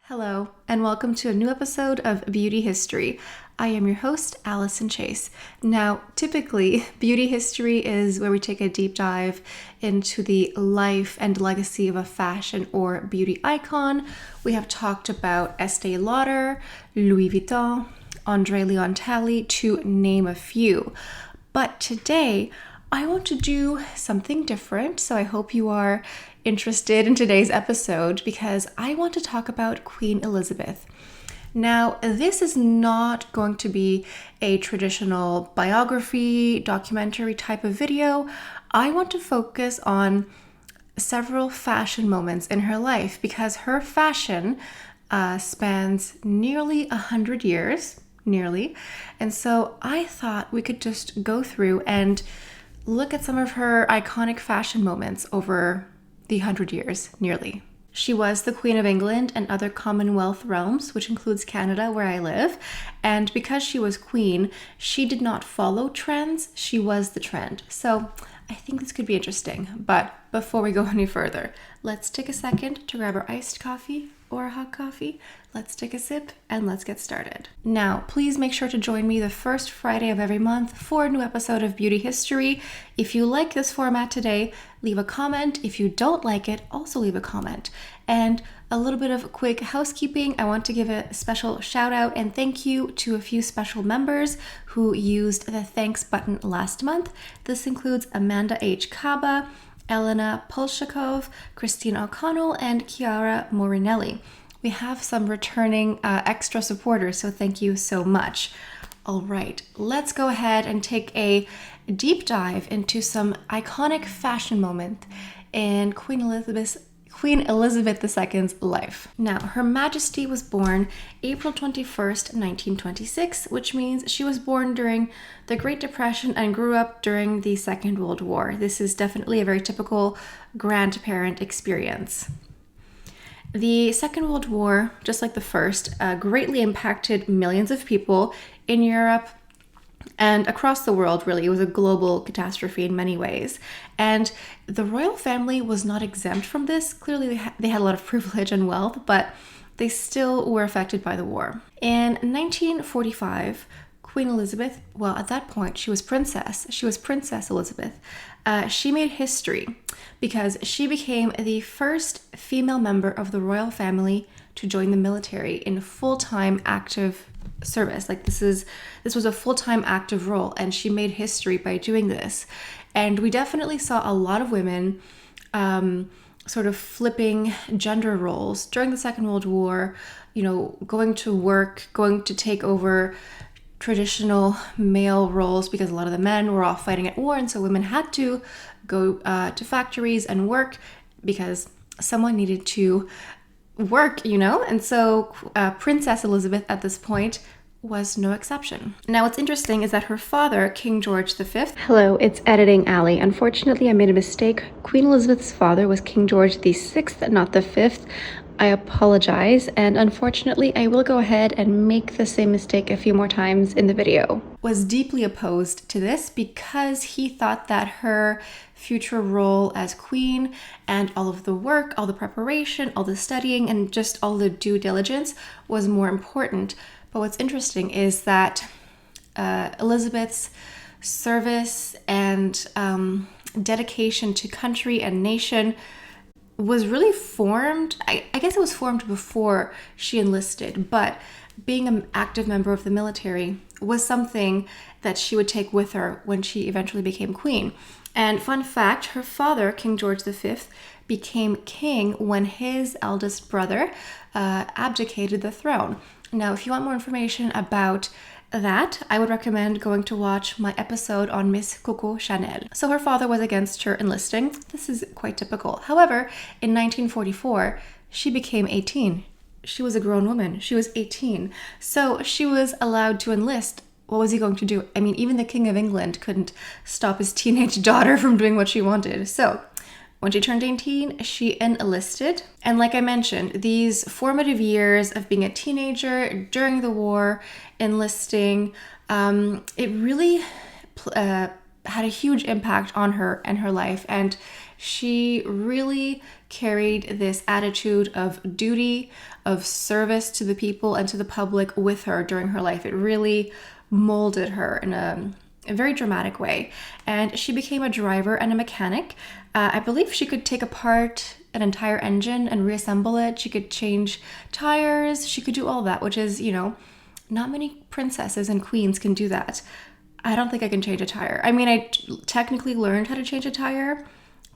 Hello, and welcome to a new episode of Beauty History. I am your host, Allison Chase. Now, typically, Beauty History is where we take a deep dive into the life and legacy of a fashion or beauty icon. We have talked about Estee Lauder, Louis Vuitton, Andre Leon Talley, to name a few. But today, I want to do something different, so I hope you are interested in today's episode because I want to talk about Queen Elizabeth. Now, this is not going to be a traditional biography, documentary type of video. I want to focus on several fashion moments in her life because her fashion spans nearly 100 years, and so I thought we could just go through and look at some of her iconic fashion moments over the 100 years, nearly. She was the Queen of England and other Commonwealth realms, which includes Canada, where I live. And because she was queen, she did not follow trends. She was the trend. So I think this could be interesting. But before we go any further, let's take a second to grab our iced coffee or a hot coffee. Let's take a sip and let's get started. Now, please make sure to join me the first Friday of every month for a new episode of Beauty History. If you like this format today, leave a comment. If you don't like it, also leave a comment. And a little bit of quick housekeeping. I want to give a special shout out and thank you to a few special members who used the thanks button last month. This includes Amanda H. Kaba, Elena Polshakov, Christine O'Connell, and Chiara Morinelli. We have some returning extra supporters, so thank you so much. All right, let's go ahead and take a deep dive into some iconic fashion moments in Queen Elizabeth II's life. Now, Her Majesty was born April 21st, 1926, which means she was born during the Great Depression and grew up during the Second World War. This is definitely a very typical grandparent experience. The Second World War, just like the first, greatly impacted millions of people in Europe and across the world. Really, it was a global catastrophe in many ways. And the royal family was not exempt from this. Clearly, they had a lot of privilege and wealth, but they still were affected by the war. In 1945, Queen Elizabeth, well, at that point, she was Princess Elizabeth. She made history because she became the first female member of the royal family to join the military in full-time active service. Like this was a full-time active role, and she made history by doing this. And we definitely saw a lot of women sort of flipping gender roles during the Second World War, going to work, going to take over traditional male roles because a lot of the men were off fighting at war, and so women had to go to factories and work because someone needed to work, and so Princess Elizabeth at this point was no exception. Now, what's interesting is that her father, King George V. Hello, it's Editing Alley. Unfortunately, I made a mistake. Queen Elizabeth's father was King George VI, not the 5th. I apologize, and unfortunately, I will go ahead and make the same mistake a few more times in the video. Was deeply opposed to this because he thought that her future role as queen and all of the work, all the preparation, all the studying, and just all the due diligence was more important. But what's interesting is that Elizabeth's service and dedication to country and nation was really formed. I guess it was formed before she enlisted, but being an active member of the military was something that she would take with her when she eventually became queen. And fun fact, her father, King George V, became king when his eldest brother abdicated the throne. Now, if you want more information about that, I would recommend going to watch my episode on Miss Coco Chanel. So her father was against her enlisting. This is quite typical. However, in 1944, she became 18. She was a grown woman. She was 18. So she was allowed to enlist. What was he going to do? I mean, even the King of England couldn't stop his teenage daughter from doing what she wanted. So when she turned 18, she enlisted. And like I mentioned, these formative years of being a teenager during the war, enlisting, it really had a huge impact on her and her life. And she really carried this attitude of duty, of service to the people and to the public with her during her life. It really molded her in a very dramatic way. And she became a driver and a mechanic. I believe she could take apart an entire engine and reassemble it. She could change tires. She could do all that, which is, not many princesses and queens can do that. I don't think I can change a tire. I mean, I technically learned how to change a tire,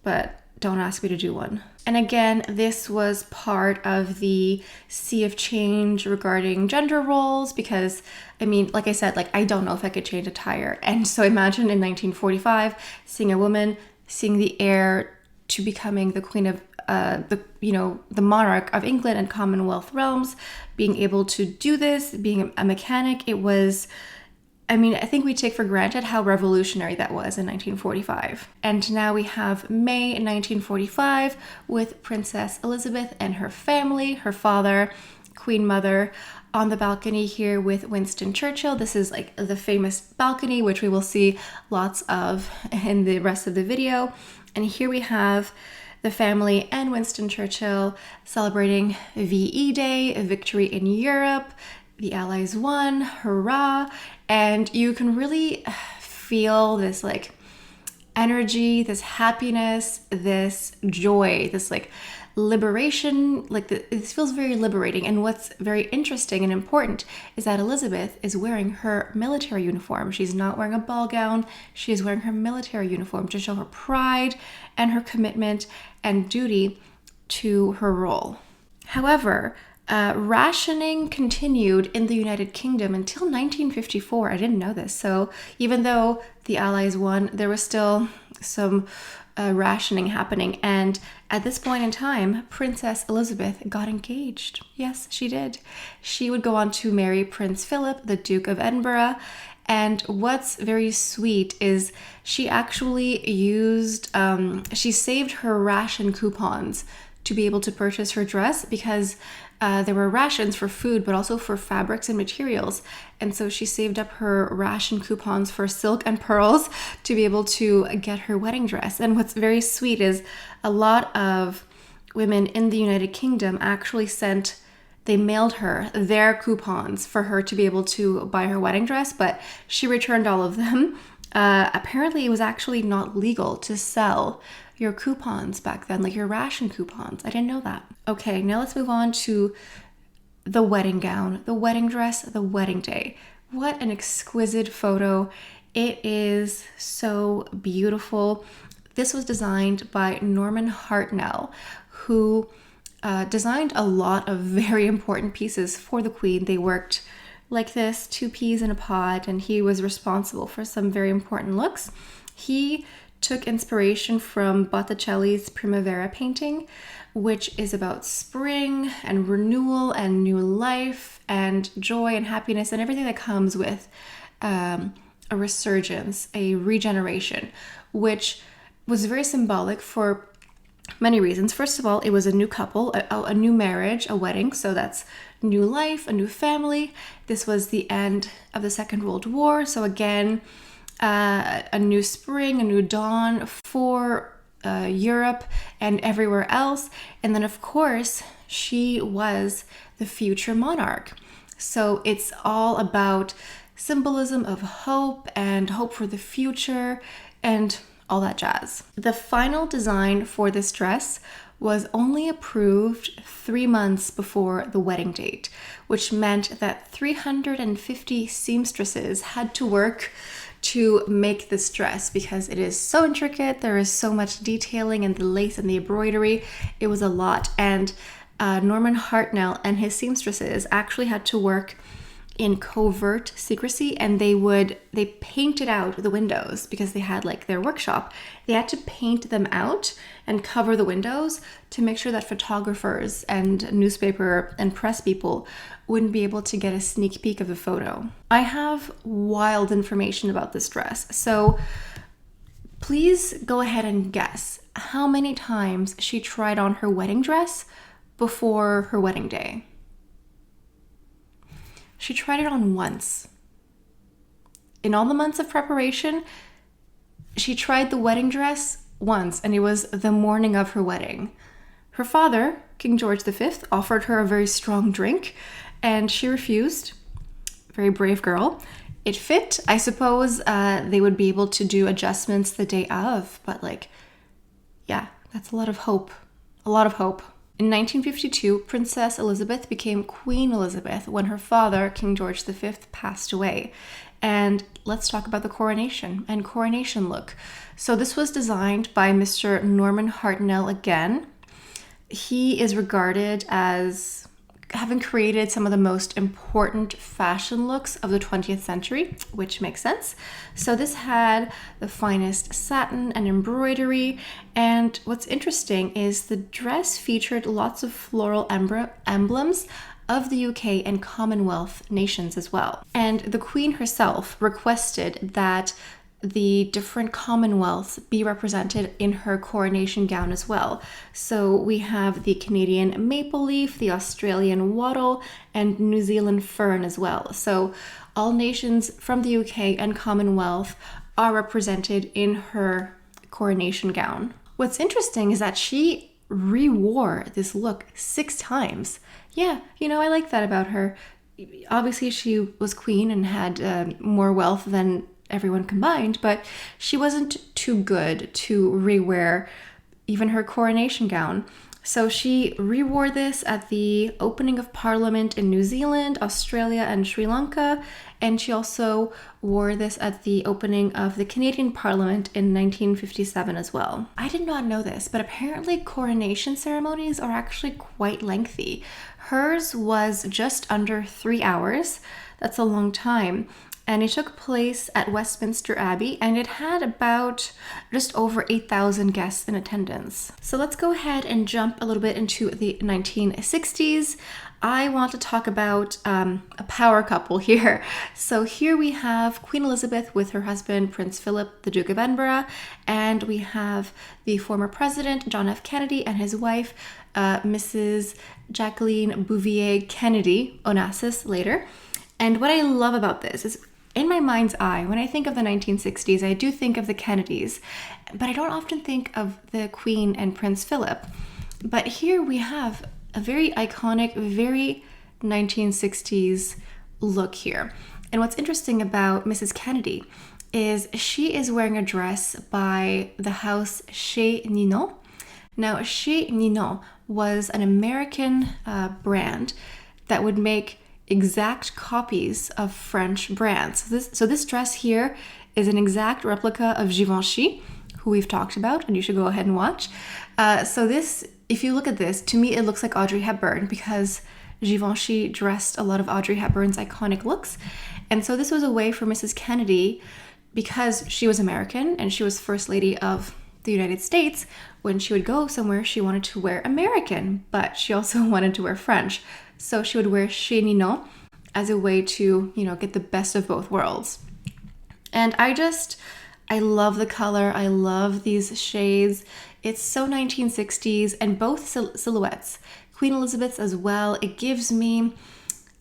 but don't ask me to do one. And again, this was part of the sea of change regarding gender roles because, like I said, I don't know if I could change a tire. And so imagine in 1945, seeing a woman, seeing the heir to becoming the queen of the monarch of England and Commonwealth realms, being able to do this, being a mechanic. It was, I think we take for granted how revolutionary that was in 1945. And now we have May 1945 with Princess Elizabeth and her family, her father, Queen Mother, on the balcony here with Winston Churchill. This is the famous balcony, which we will see lots of in the rest of the video. And here we have the family and Winston Churchill celebrating VE Day, a victory in Europe. The Allies won, hurrah. And you can really feel this energy, this happiness, this joy, this liberation. This feels very liberating. And what's very interesting and important is that Elizabeth is wearing her military uniform. She's not wearing a ball gown. She is wearing her military uniform to show her pride and her commitment and duty to her role. However, rationing continued in the United Kingdom until 1954. I didn't know this. So even though the Allies won, there was still some rationing happening. And at this point in time, Princess Elizabeth got engaged. Yes, she did. She would go on to marry Prince Philip, the Duke of Edinburgh. And what's very sweet is she actually she saved her ration coupons to be able to purchase her dress because there were rations for food, but also for fabrics and materials. And so she saved up her ration coupons for silk and pearls to be able to get her wedding dress. And what's very sweet is a lot of women in the United Kingdom actually they mailed her their coupons for her to be able to buy her wedding dress, but she returned all of them. Apparently, it was actually not legal to sell your coupons back then, your ration coupons. I didn't know that. Okay, now let's move on to the wedding gown, the wedding dress, the wedding day. What an exquisite photo. It is so beautiful. This was designed by Norman Hartnell, who designed a lot of very important pieces for the Queen. They worked like this, 2 peas in a pod, and he was responsible for some very important looks. He took inspiration from Botticelli's Primavera painting, which is about spring and renewal and new life and joy and happiness and everything that comes with a resurgence, a regeneration, which was very symbolic for many reasons. First of all, it was a new couple, a new marriage, a wedding. So that's new life, a new family. This was the end of the Second World War. So again, a new spring, a new dawn for Europe and everywhere else. And then, of course, she was the future monarch. So it's all about symbolism of hope and hope for the future and all that jazz. The final design for this dress was only approved 3 months before the wedding date, which meant that 350 seamstresses had to work to make this dress because it is so intricate. There is so much detailing and the lace and the embroidery. It was a lot. And Norman Hartnell and his seamstresses actually had to work in covert secrecy, and they painted out the windows because they had their workshop. They had to paint them out and cover the windows to make sure that photographers and newspaper and press people wouldn't be able to get a sneak peek of the photo. I have wild information about this dress, so please go ahead and guess how many times she tried on her wedding dress before her wedding day. She tried it on once. In all the months of preparation, she tried the wedding dress once, and it was the morning of her wedding. Her father, King George V, offered her a very strong drink, and she refused. Very brave girl. It fit. I suppose they would be able to do adjustments the day of, but yeah, that's a lot of hope. A lot of hope. In 1952, Princess Elizabeth became Queen Elizabeth when her father, King George V, passed away. And let's talk about the coronation and coronation look. So this was designed by Mr. Norman Hartnell again. He is regarded as having created some of the most important fashion looks of the 20th century, which makes sense. So this had the finest satin and embroidery, and what's interesting is the dress featured lots of floral emblems of the UK and Commonwealth nations as well. And the Queen herself requested that the different commonwealths be represented in her coronation gown as well. So we have the Canadian maple leaf, the Australian wattle, and New Zealand fern as well. So all nations from the UK and Commonwealth are represented in her coronation gown. What's interesting is that she re-wore this look 6 times. Yeah, I like that about her. Obviously, she was queen and had more wealth than everyone combined, but she wasn't too good to rewear even her coronation gown. So she rewore this at the opening of Parliament in New Zealand, Australia, and Sri Lanka, and she also wore this at the opening of the Canadian Parliament in 1957 as well. I did not know this, but apparently coronation ceremonies are actually quite lengthy. Hers was just under 3 hours. That's a long time. And it took place at Westminster Abbey, and it had about just over 8,000 guests in attendance. So let's go ahead and jump a little bit into the 1960s. I want to talk about a power couple here. So here we have Queen Elizabeth with her husband, Prince Philip, the Duke of Edinburgh, and we have the former president, John F. Kennedy, and his wife, Mrs. Jacqueline Bouvier Kennedy, Onassis later. And what I love about this is, in my mind's eye, when I think of the 1960s, I do think of the Kennedys, but I don't often think of the Queen and Prince Philip. But here we have a very iconic, very 1960s look here. And what's interesting about Mrs. Kennedy is she is wearing a dress by the house Chez Ninon. Now, Chez Ninon was an American brand that would make exact copies of French brands. So this dress here is an exact replica of Givenchy, who we've talked about, and you should go ahead and watch. So this, if you look at this, to me it looks like Audrey Hepburn, because Givenchy dressed a lot of Audrey Hepburn's iconic looks. And so this was a way for Mrs. Kennedy, because she was American and she was First Lady of the United States, when she would go somewhere, she wanted to wear American, but she also wanted to wear French. So she would wear Chez Ninon as a way to, get the best of both worlds. And I love the color. I love these shades. It's so 1960s, and both silhouettes, Queen Elizabeth's as well. It gives me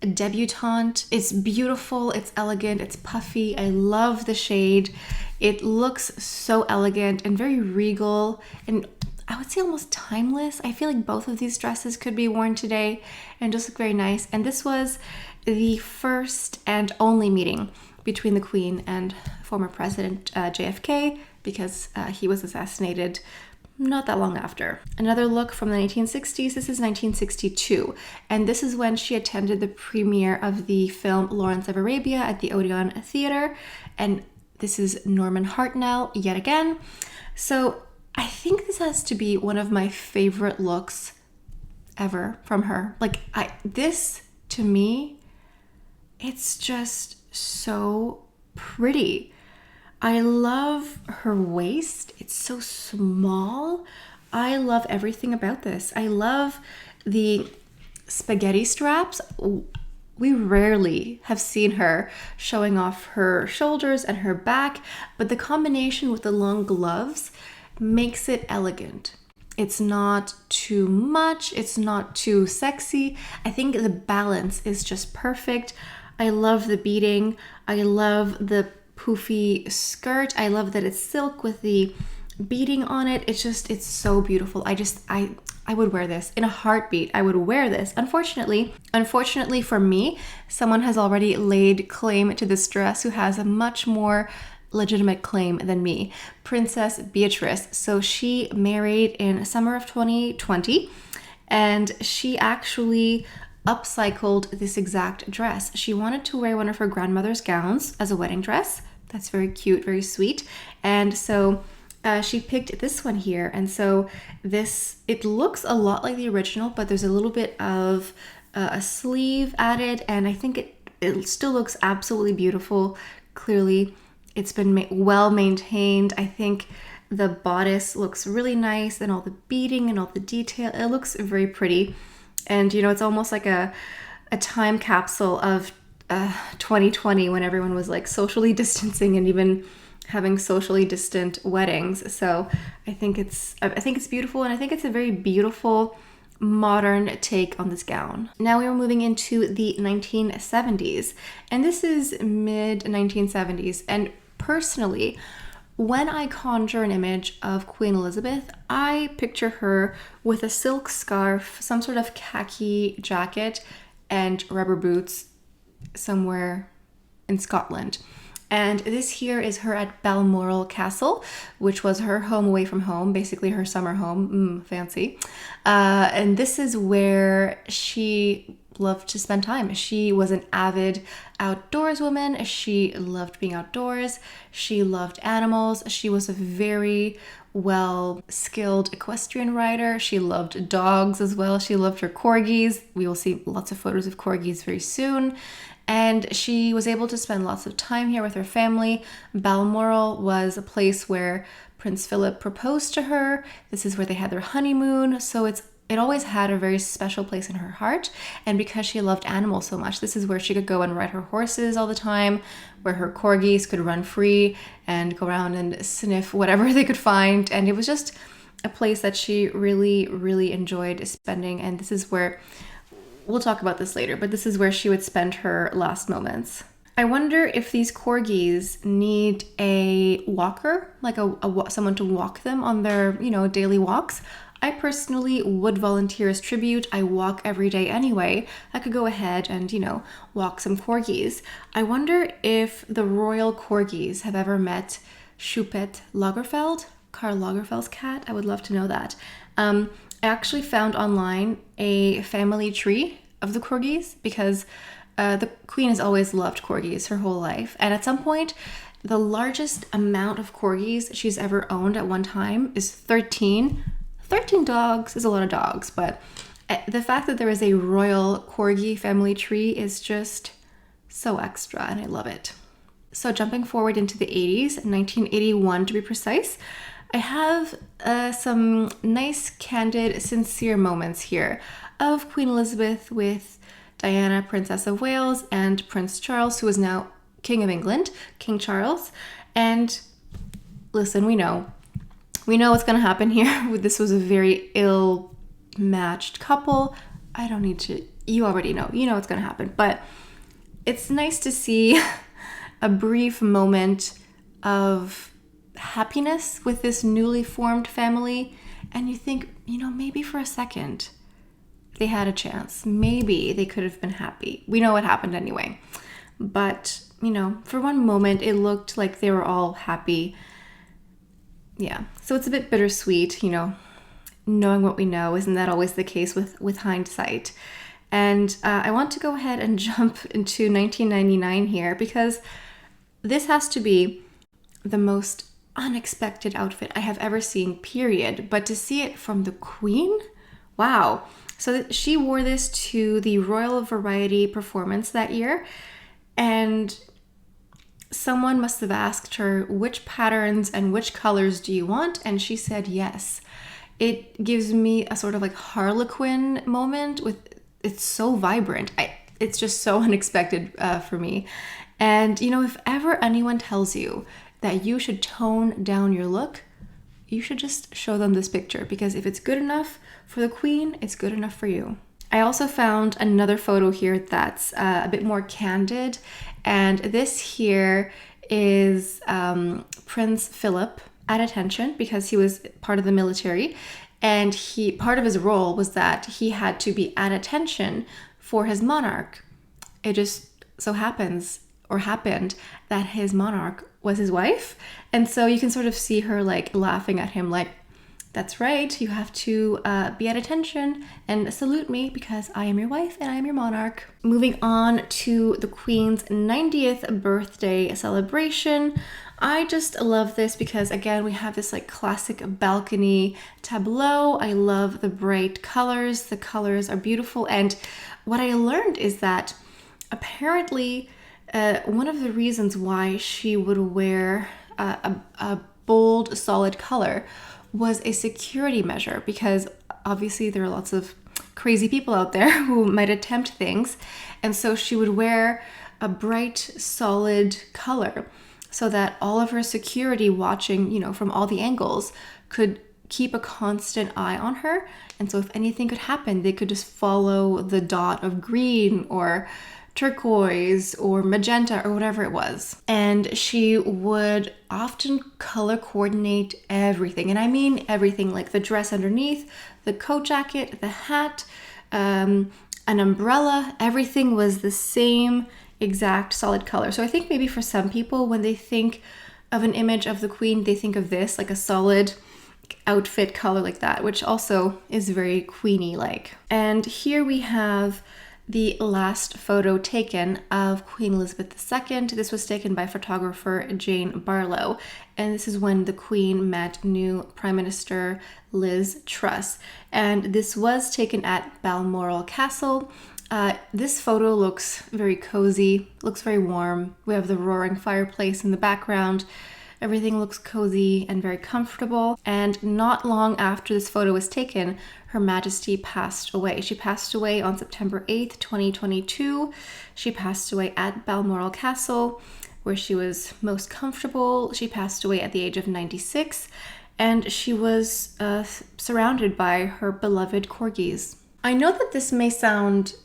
a debutante. It's beautiful. It's elegant. It's puffy. I love the shade. It looks so elegant and very regal, and I would say almost timeless. I feel like both of these dresses could be worn today and just look very nice. And this was the first and only meeting between the Queen and former President JFK, because he was assassinated not that long after. Another look from the 1960s, this is 1962, and this is when she attended the premiere of the film Lawrence of Arabia at the Odeon Theater, and this is Norman Hartnell yet again. So I think this has to be one of my favorite looks ever from her. This, to me, it's just so pretty. I love her waist. It's so small. I love everything about this. I love the spaghetti straps. We rarely have seen her showing off her shoulders and her back, but the combination with the long gloves makes it elegant. It's not too much. It's not too sexy. I think the balance is just perfect. I love the beading. I love the poofy skirt. I love that it's silk with the beading on it. It's so beautiful. I would wear this in a heartbeat. I would wear this. Unfortunately for me, someone has already laid claim to this dress who has a much more legitimate claim than me. Princess Beatrice. So she married in summer of 2020, and she actually upcycled this exact dress. She wanted to wear one of her grandmother's gowns as a wedding dress. That's very cute, very sweet. And so she picked this one here. And so it looks a lot like the original, but there's a little bit of a sleeve added, and I think it still looks absolutely beautiful. Clearly, it's been well maintained. I think the bodice looks really nice, and all the beading and all the detail. It looks very pretty. And, it's almost like a time capsule of 2020 when everyone was like socially distancing and even having socially distant weddings. So I think it's beautiful, and I think it's a very beautiful modern take on this gown. Now we are moving into the 1970s, and this is mid 1970s. And personally, when I conjure an image of Queen Elizabeth, I picture her with a silk scarf, some sort of khaki jacket, and rubber boots somewhere in Scotland. And this here is her at Balmoral Castle, which was her home away from home, basically her summer home. Fancy. And this is where she loved to spend time. She was an avid outdoors woman. She loved being outdoors. She loved animals. She was a very well skilled equestrian rider. She loved dogs as well. She loved her corgis. We will see lots of photos of corgis very soon. And she was able to spend lots of time here with her family. Balmoral was a place where Prince Philip proposed to her. This is where they had their honeymoon. So it always had a very special place in her heart. And because she loved animals so much, this is where she could go and ride her horses all the time, where her corgis could run free and go around and sniff whatever they could find. And it was just a place that she really, really enjoyed spending. And this is where, we'll talk about this later, but this is where she would spend her last moments. I wonder if these corgis need a walker, like someone to walk them on their, daily walks. I personally would volunteer as tribute. I walk every day anyway. I could go ahead and, walk some corgis. I wonder if the royal corgis have ever met Schupet Lagerfeld, Karl Lagerfeld's cat. I would love to know that. I actually found online a family tree of the corgis because the queen has always loved corgis her whole life. And at some point, the largest amount of corgis she's ever owned at one time is 13. 13 dogs is a lot of dogs, but the fact that there is a royal corgi family tree is just so extra, and I love it. So jumping forward into the 80s, 1981 to be precise, I have some nice, candid, sincere moments here of Queen Elizabeth with Diana, Princess of Wales, and Prince Charles, who is now King of England, King Charles. And listen, we know what's going to happen here. This was a very ill-matched couple. I don't need to, you already know. You know what's going to happen. But it's nice to see a brief moment of happiness with this newly formed family, and you think, maybe for a second they had a chance. Maybe they could have been happy. We know what happened anyway. But, for one moment it looked like they were all happy. Yeah. So it's a bit bittersweet, knowing what we know. Isn't that always the case with hindsight? And I want to go ahead and jump into 1999 here, because this has to be the most unexpected outfit I have ever seen, period. But to see it from the Queen, wow. So she wore this to the Royal Variety performance that year, and someone must have asked her, which patterns and which colors do you want? And she said yes. It gives me a sort of like Harlequin moment it's so vibrant. It's just so unexpected for me. And, if ever anyone tells you that you should tone down your look, you should just show them this picture, because if it's good enough for the Queen, it's good enough for you. I also found another photo here that's a bit more candid, and this here is Prince Philip at attention because he was part of the military, and part of his role was that he had to be at attention for his monarch. It just so happened that his monarch was his wife. And so you can sort of see her like laughing at him like, that's right, you have to be at attention and salute me because I am your wife and I am your monarch. Moving on to the Queen's 90th birthday celebration. I just love this because, again, we have this like classic balcony tableau. I love the bright colors. The colors are beautiful. And what I learned is that apparently one of the reasons why she would wear a bold, solid color was a security measure, because obviously there are lots of crazy people out there who might attempt things. And so she would wear a bright, solid color so that all of her security watching, from all the angles could keep a constant eye on her. And so if anything could happen, they could just follow the dot of green or turquoise or magenta or whatever it was. And she would often color coordinate everything. And I mean everything, like the dress underneath, the coat jacket, the hat, an umbrella, everything was the same exact solid color. So I think maybe for some people, when they think of an image of the Queen, they think of this, like a solid outfit color like that, which also is very Queenie like. And here we have the last photo taken of Queen Elizabeth II. This was taken by photographer Jane Barlow, and this is when the Queen met new Prime Minister Liz Truss. And this was taken at Balmoral Castle. This photo looks very cozy, looks very warm. We have the roaring fireplace in the background. Everything looks cozy and very comfortable. And not long after this photo was taken, Her Majesty passed away. She passed away on September 8th, 2022. She passed away at Balmoral Castle, where she was most comfortable. She passed away at the age of 96, and she was surrounded by her beloved corgis. I know that this may sound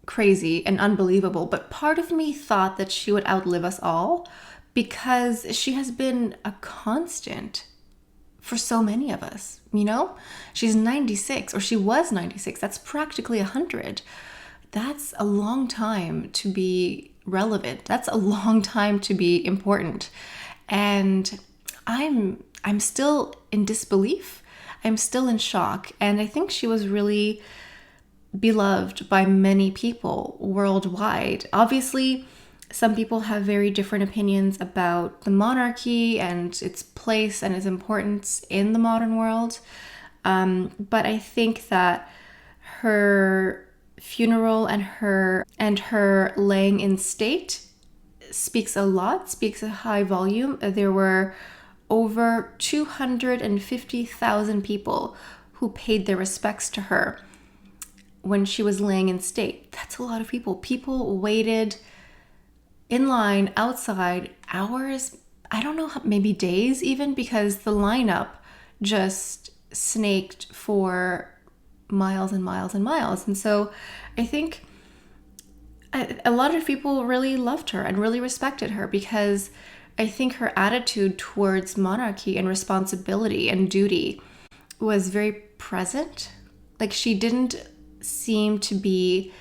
crazy and unbelievable, but part of me thought that she would outlive us all, because she has been a constant for so many of us, She's 96, or she was 96. That's practically 100. That's a long time to be relevant. That's a long time to be important. And I'm still in disbelief. I'm still in shock. And I think she was really beloved by many people worldwide. Obviously, some people have very different opinions about the monarchy and its place and its importance in the modern world. But I think that her funeral and her laying in state speaks a high volume. There were over 250,000 people who paid their respects to her when she was laying in state. That's a lot of people. People waited in line outside hours, I don't know, maybe days even, because the lineup just snaked for miles and miles and miles. And so I think a lot of people really loved her and really respected her, because I think her attitude towards monarchy and responsibility and duty was very present. Like, she didn't seem to be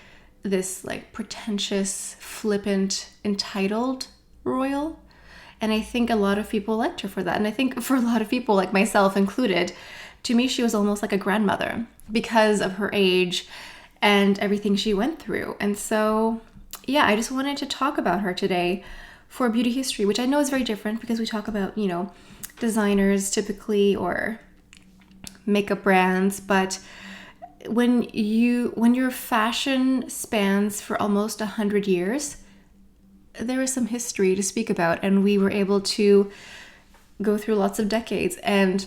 this like pretentious, flippant, entitled royal. And I think a lot of people liked her for that. And I think for a lot of people, like myself included, to me, she was almost like a grandmother because of her age and everything she went through. And so, yeah, I just wanted to talk about her today for Beauty History, which I know is very different because we talk about, designers typically or makeup brands, but when your fashion spans for almost 100 years, there is some history to speak about, and we were able to go through lots of decades. And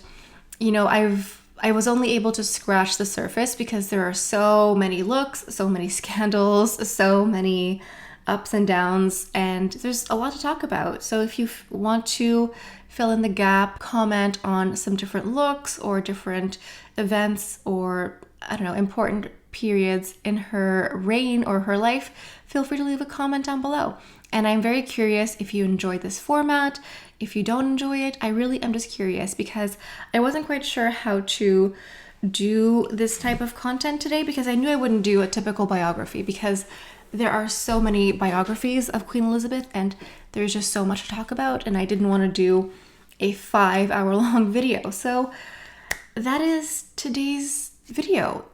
I was only able to scratch the surface because there are so many looks, so many scandals, so many ups and downs, and there's a lot to talk about. So if you want to fill in the gap, comment on some different looks or different events or important periods in her reign or her life, feel free to leave a comment down below. And I'm very curious if you enjoyed this format. If you don't enjoy it, I really am just curious because I wasn't quite sure how to do this type of content today, because I knew I wouldn't do a typical biography because there are so many biographies of Queen Elizabeth and there's just so much to talk about, and I didn't want to do a 5-hour long video. So that is today's video.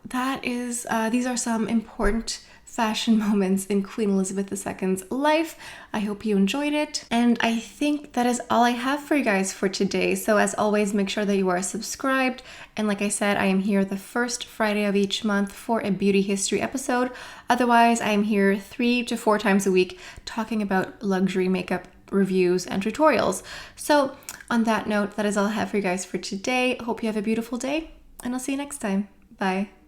These are some important fashion moments in Queen Elizabeth II's life. I hope you enjoyed it. And I think that is all I have for you guys for today. So as always, make sure that you are subscribed. And like I said, I am here the first Friday of each month for a beauty history episode. Otherwise, I am here 3 to 4 times a week talking about luxury makeup reviews and tutorials. So on that note, that is all I have for you guys for today. Hope you have a beautiful day, and I'll see you next time. Bye.